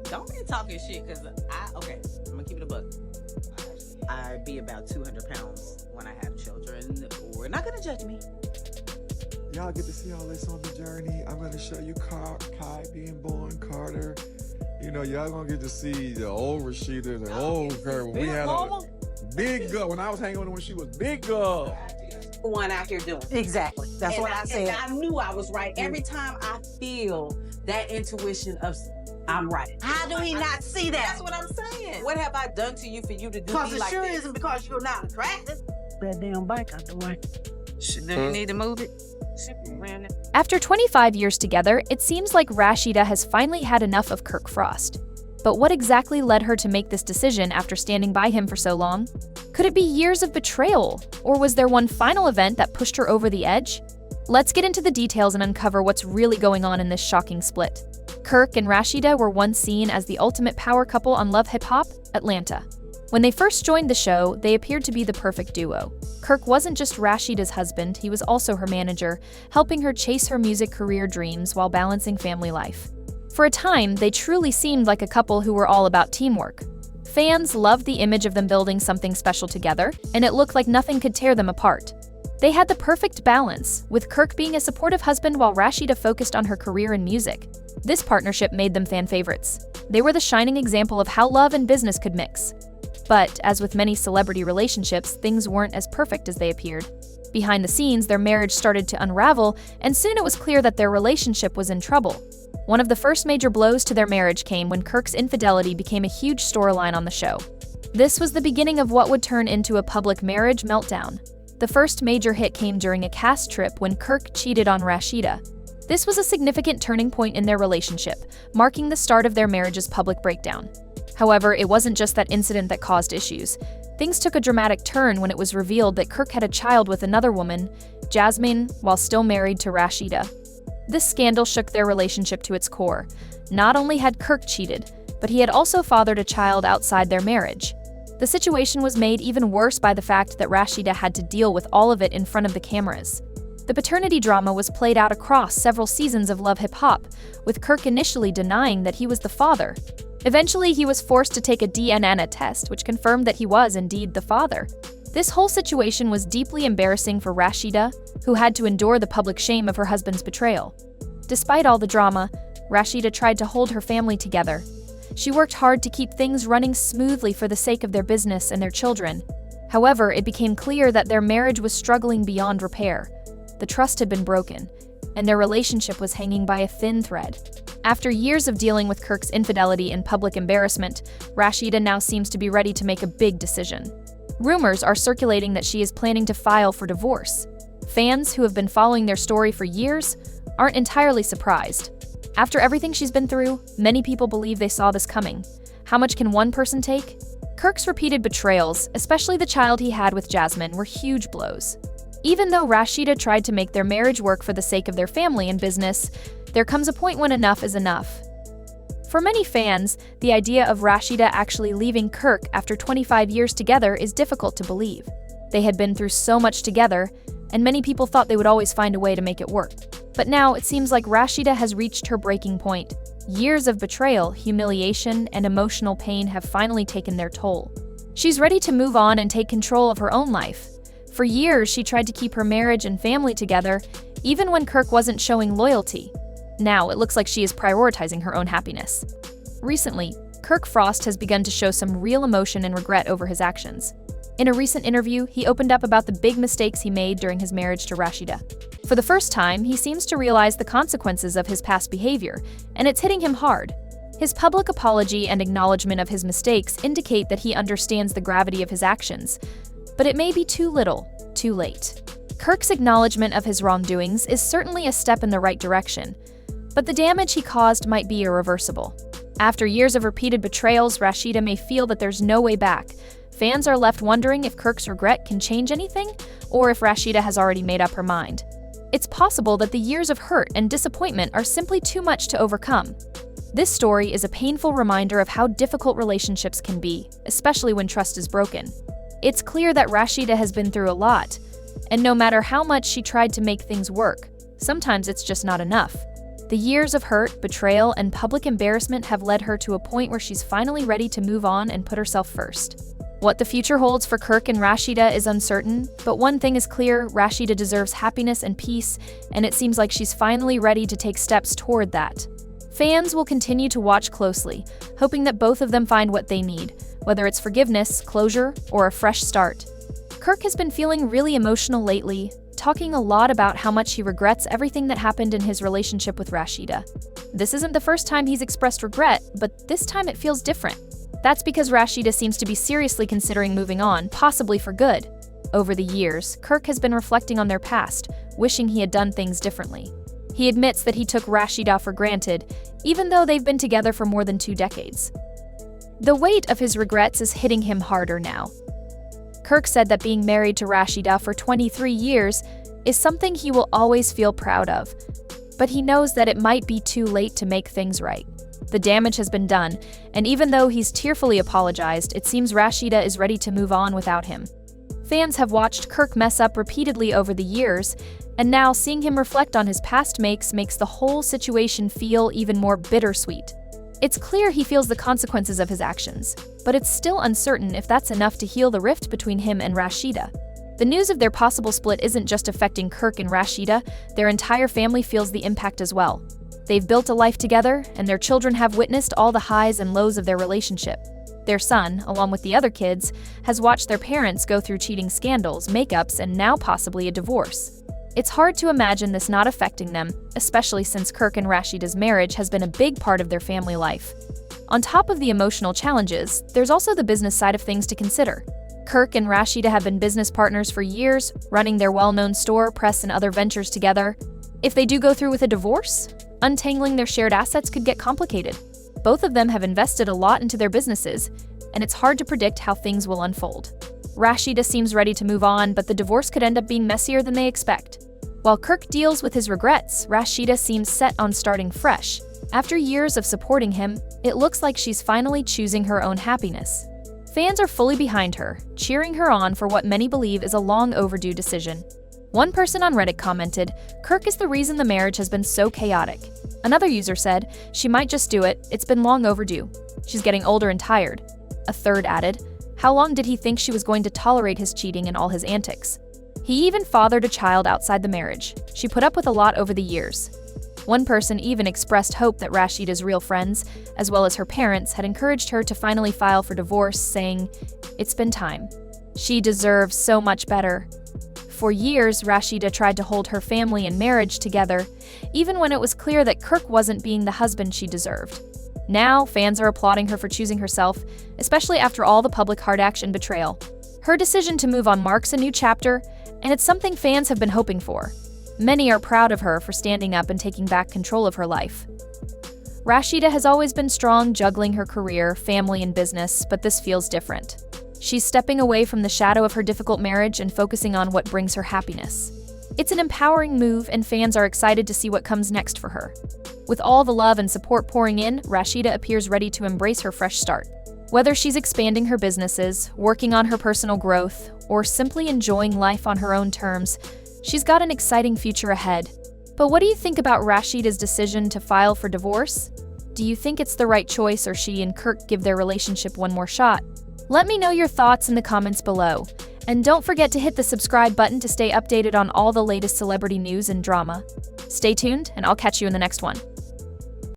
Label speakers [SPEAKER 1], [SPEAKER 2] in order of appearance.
[SPEAKER 1] Don't be talking shit, because okay, I'm gonna keep it a buck. I'd be about 200 pounds when I have children. We're not gonna judge me.
[SPEAKER 2] Y'all get to see all this on the journey. I'm gonna show you Kai being born, Carter. You know, y'all gonna get to see the old Rasheeda, the old Kirk. When we had a big girl. When I was hanging with her when she was big girl.
[SPEAKER 1] One out here doing.
[SPEAKER 3] Exactly. That's what I said.
[SPEAKER 1] And I knew I was right. Every time I feel that intuition of I'm right.
[SPEAKER 3] How do we not see that?
[SPEAKER 1] That's what I'm saying. What have I done to you for you to do
[SPEAKER 3] Because
[SPEAKER 1] me
[SPEAKER 3] it
[SPEAKER 1] like
[SPEAKER 3] sure
[SPEAKER 1] this?
[SPEAKER 3] isn't because you're not attractive. That damn bike out the way.
[SPEAKER 1] Do you need to move it?
[SPEAKER 4] After 25 years together, it seems like Rasheeda has finally had enough of Kirk Frost. But what exactly led her to make this decision after standing by him for so long? Could it be years of betrayal? Or was there one final event that pushed her over the edge? Let's get into the details and uncover what's really going on in this shocking split. Kirk and Rasheeda were once seen as the ultimate power couple on Love Hip Hop, Atlanta. When they first joined the show, they appeared to be the perfect duo. Kirk wasn't just Rasheeda's husband, he was also her manager, helping her chase her music career dreams while balancing family life. For a time, they truly seemed like a couple who were all about teamwork. Fans loved the image of them building something special together, and it looked like nothing could tear them apart. They had the perfect balance, with Kirk being a supportive husband while Rasheeda focused on her career in music. This partnership made them fan favorites. They were the shining example of how love and business could mix. But, as with many celebrity relationships, things weren't as perfect as they appeared. Behind the scenes, their marriage started to unravel, and soon it was clear that their relationship was in trouble. One of the first major blows to their marriage came when Kirk's infidelity became a huge storyline on the show. This was the beginning of what would turn into a public marriage meltdown. The first major hit came during a cast trip when Kirk cheated on Rasheeda. This was a significant turning point in their relationship, marking the start of their marriage's public breakdown. However, it wasn't just that incident that caused issues. Things took a dramatic turn when it was revealed that Kirk had a child with another woman, Jasmine, while still married to Rasheeda. This scandal shook their relationship to its core. Not only had Kirk cheated, but he had also fathered a child outside their marriage. The situation was made even worse by the fact that Rasheeda had to deal with all of it in front of the cameras. The paternity drama was played out across several seasons of Love Hip Hop, with Kirk initially denying that he was the father. Eventually, he was forced to take a DNA test, which confirmed that he was indeed the father. This whole situation was deeply embarrassing for Rasheeda, who had to endure the public shame of her husband's betrayal. Despite all the drama, Rasheeda tried to hold her family together. She worked hard to keep things running smoothly for the sake of their business and their children. However, it became clear that their marriage was struggling beyond repair. The trust had been broken, and their relationship was hanging by a thin thread. After years of dealing with Kirk's infidelity and public embarrassment, Rasheeda now seems to be ready to make a big decision. Rumors are circulating that she is planning to file for divorce. Fans who have been following their story for years aren't entirely surprised. After everything she's been through, many people believe they saw this coming. How much can one person take? Kirk's repeated betrayals, especially the child he had with Jasmine, were huge blows. Even though Rasheeda tried to make their marriage work for the sake of their family and business, there comes a point when enough is enough. For many fans, the idea of Rasheeda actually leaving Kirk after 25 years together is difficult to believe. They had been through so much together, and many people thought they would always find a way to make it work. But now it seems like Rasheeda has reached her breaking point. Years of betrayal, humiliation, and emotional pain have finally taken their toll. She's ready to move on and take control of her own life. For years, she tried to keep her marriage and family together, even when Kirk wasn't showing loyalty. Now, it looks like she is prioritizing her own happiness. Recently, Kirk Frost has begun to show some real emotion and regret over his actions. In a recent interview, he opened up about the big mistakes he made during his marriage to Rasheeda. For the first time, he seems to realize the consequences of his past behavior, and it's hitting him hard. His public apology and acknowledgement of his mistakes indicate that he understands the gravity of his actions, but it may be too little, too late. Kirk's acknowledgement of his wrongdoings is certainly a step in the right direction, but the damage he caused might be irreversible. After years of repeated betrayals, Rasheeda may feel that there's no way back. Fans are left wondering if Kirk's regret can change anything, or if Rasheeda has already made up her mind. It's possible that the years of hurt and disappointment are simply too much to overcome. This story is a painful reminder of how difficult relationships can be, especially when trust is broken. It's clear that Rasheeda has been through a lot, and no matter how much she tried to make things work, sometimes it's just not enough. The years of hurt, betrayal, and public embarrassment have led her to a point where she's finally ready to move on and put herself first. What the future holds for Kirk and Rasheeda is uncertain, but one thing is clear: Rasheeda deserves happiness and peace, and it seems like she's finally ready to take steps toward that. Fans will continue to watch closely, hoping that both of them find what they need, whether it's forgiveness, closure, or a fresh start. Kirk has been feeling really emotional lately, talking a lot about how much he regrets everything that happened in his relationship with Rasheeda. This isn't the first time he's expressed regret, but this time it feels different. That's because Rasheeda seems to be seriously considering moving on, possibly for good. Over the years, Kirk has been reflecting on their past, wishing he had done things differently. He admits that he took Rasheeda for granted, even though they've been together for more than 2 decades. The weight of his regrets is hitting him harder now. Kirk said that being married to Rasheeda for 23 years is something he will always feel proud of, but he knows that it might be too late to make things right. The damage has been done, and even though he's tearfully apologized, it seems Rasheeda is ready to move on without him. Fans have watched Kirk mess up repeatedly over the years, and now seeing him reflect on his past makes the whole situation feel even more bittersweet. It's clear he feels the consequences of his actions, but it's still uncertain if that's enough to heal the rift between him and Rasheeda. The news of their possible split isn't just affecting Kirk and Rasheeda, their entire family feels the impact as well. They've built a life together, and their children have witnessed all the highs and lows of their relationship. Their son, along with the other kids, has watched their parents go through cheating scandals, makeups, and now possibly a divorce. It's hard to imagine this not affecting them, especially since Kirk and Rasheeda's marriage has been a big part of their family life. On top of the emotional challenges, there's also the business side of things to consider. Kirk and Rasheeda have been business partners for years, running their well-known store, press, and other ventures together. If they do go through with a divorce, untangling their shared assets could get complicated. Both of them have invested a lot into their businesses, and it's hard to predict how things will unfold. Rasheeda seems ready to move on, but the divorce could end up being messier than they expect. While Kirk deals with his regrets, Rasheeda seems set on starting fresh. After years of supporting him, it looks like she's finally choosing her own happiness. Fans are fully behind her, cheering her on for what many believe is a long overdue decision. One person on Reddit commented, "Kirk is the reason the marriage has been so chaotic." Another user said, "She might just do it, it's been long overdue. She's getting older and tired." A third added, "How long did he think she was going to tolerate his cheating and all his antics? He even fathered a child outside the marriage. She put up with a lot over the years." One person even expressed hope that Rasheeda's real friends, as well as her parents, had encouraged her to finally file for divorce, saying, "It's been time. She deserves so much better." For years, Rasheeda tried to hold her family and marriage together, even when it was clear that Kirk wasn't being the husband she deserved. Now, fans are applauding her for choosing herself, especially after all the public hard action and betrayal. Her decision to move on marks a new chapter, and it's something fans have been hoping for. Many are proud of her for standing up and taking back control of her life. Rasheeda has always been strong, juggling her career, family, and business, but this feels different. She's stepping away from the shadow of her difficult marriage and focusing on what brings her happiness. It's an empowering move, and fans are excited to see what comes next for her. With all the love and support pouring in, Rasheeda appears ready to embrace her fresh start. Whether she's expanding her businesses, working on her personal growth, or simply enjoying life on her own terms, she's got an exciting future ahead. But what do you think about Rasheeda's decision to file for divorce? Do you think it's the right choice, or she and Kirk give their relationship one more shot? Let me know your thoughts in the comments below. And don't forget to hit the subscribe button to stay updated on all the latest celebrity news and drama. Stay tuned, and I'll catch you in the next one.